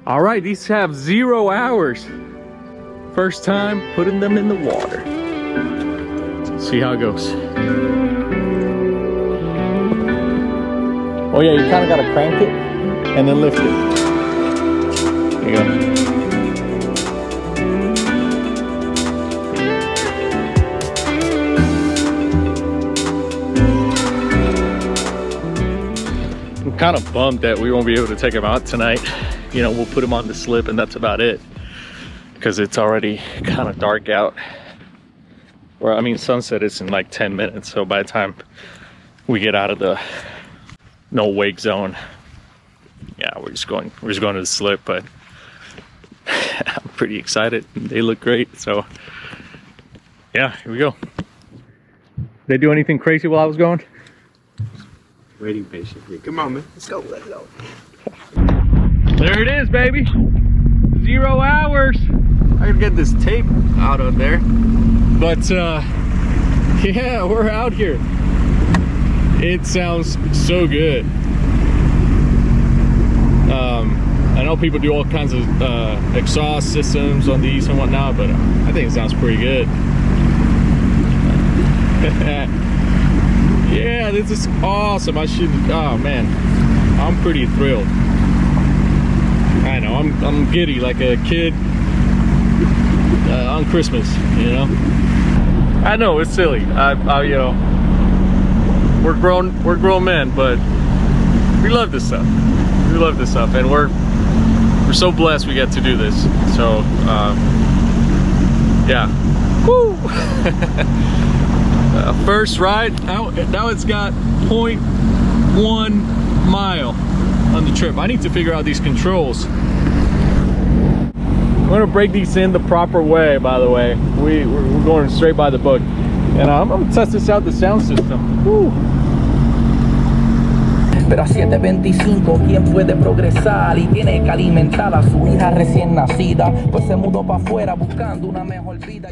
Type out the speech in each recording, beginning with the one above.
All right, these have 0 hours. First time putting them in the water. See how it goes. Oh yeah, you kind of gotta crank it and then lift it. There you go. I'm kind of bummed that we won't be able to take him out tonight. You know, we'll put him on the slip and that's about it. Because it's already kind of dark out. Or I mean, sunset is in like 10 minutes. So by the time we get out of the no wake zone, yeah, we're just going to the slip. But I'm pretty excited. They look great. So yeah, here we go. They do anything crazy while I was going? Waiting patiently. Come on, man. Let's go. Let's go. There it is, baby. 0 hours. I gotta get this tape out of there. But yeah, we're out here. It sounds so good. I know people do all kinds of exhaust systems on these and whatnot, but I think it sounds pretty good. Yeah, this is awesome. Oh man, I'm pretty thrilled. I know, I'm giddy like a kid on Christmas, you know. I know it's silly. I you know, we're grown men, but we love this stuff. We love this stuff, and we're so blessed we get to do this. So yeah, woo. First ride. Now it's got 0.1 mile on the trip. I need to figure out these controls. I'm gonna break these in the proper way, by the way. We're going straight by the book. And I'm gonna test this out, the sound system. Woo. Pero a 725, ¿quién puede progresar? Y tiene que alimentar a su hija recién nacida. Pues se mudó para afuera buscando una mejor vida.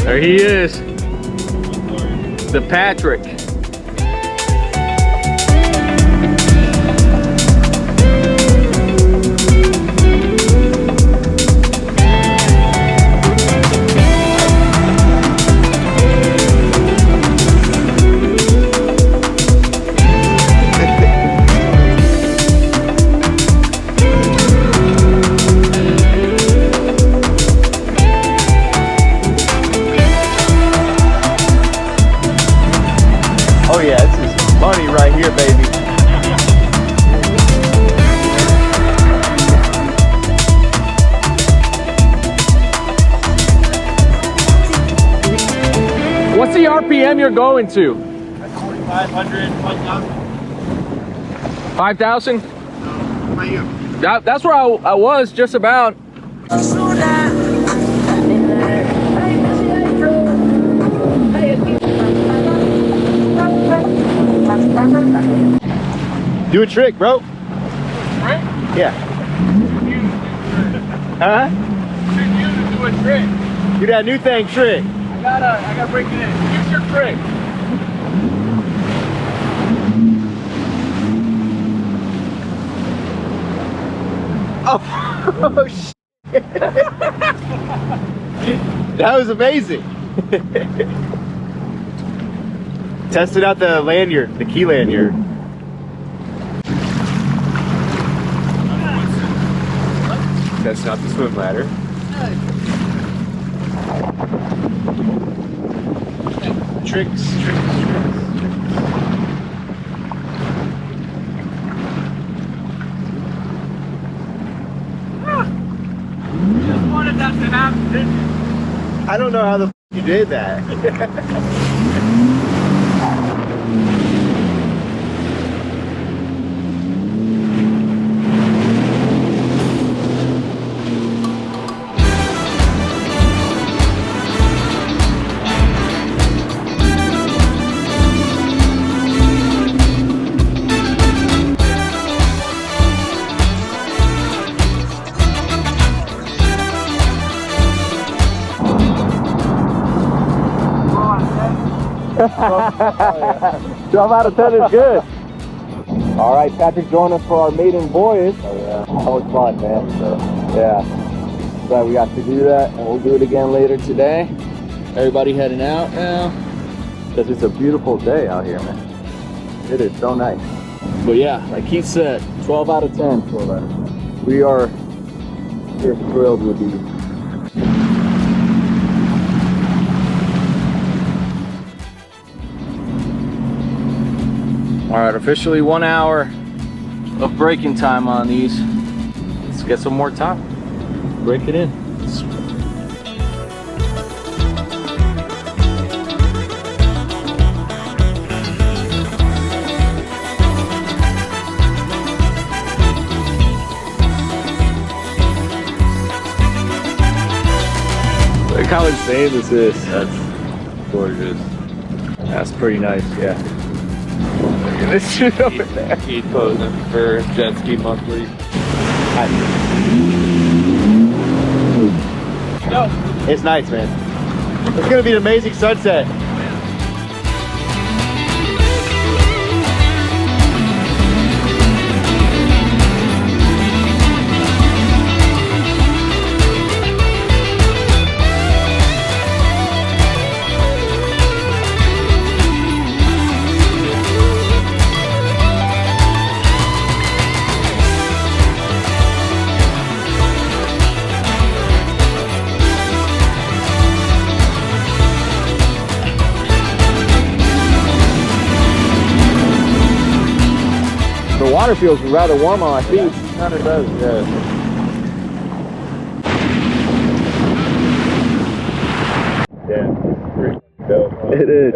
There he is, the Patrick. Oh yeah, this is money right here, baby. What's the RPM you're going to? 4,500, 5,000. 5,000? Right here. That's where I was just about. Do a trick, bro. Trick? Yeah. Huh? You to do a trick. Do that new thing trick. I gotta break it in. Use your trick. Oh, oh shit. That was amazing. Tested out the lanyard, the key lanyard. Testing out the swim ladder. Tricks. Just wanted that to happen, didn't you? I don't know how the f you did that. Oh, 12 out of 10 is good. All right, Patrick joined us for our maiden Buoys. Oh yeah, that was fun, man. So, yeah, glad we got to do that, and we'll do it again later today. Everybody heading out now because it's a beautiful day out here, man. It is so nice. But yeah, like he said, 12 out of 10. 12 out of 10. We're thrilled with these. All right, officially 1 hour of braking time on these. Let's get some more time. Break it in. Look how insane this is. That's gorgeous. That's pretty nice, yeah. This shit over there. Heat posing for Jet Ski Monthly. It's nice, man. It's gonna be an amazing sunset. The water feels rather warm on my feet. Yeah, kind of does, yeah. Yeah, pretty dope. It is.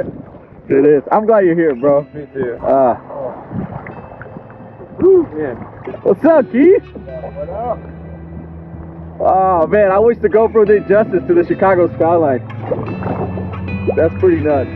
It is. I'm glad you're here, bro. Me too. Yeah. What's up, Keith? What up? Oh man, I wish the GoPro did justice to the Chicago skyline. That's pretty nuts.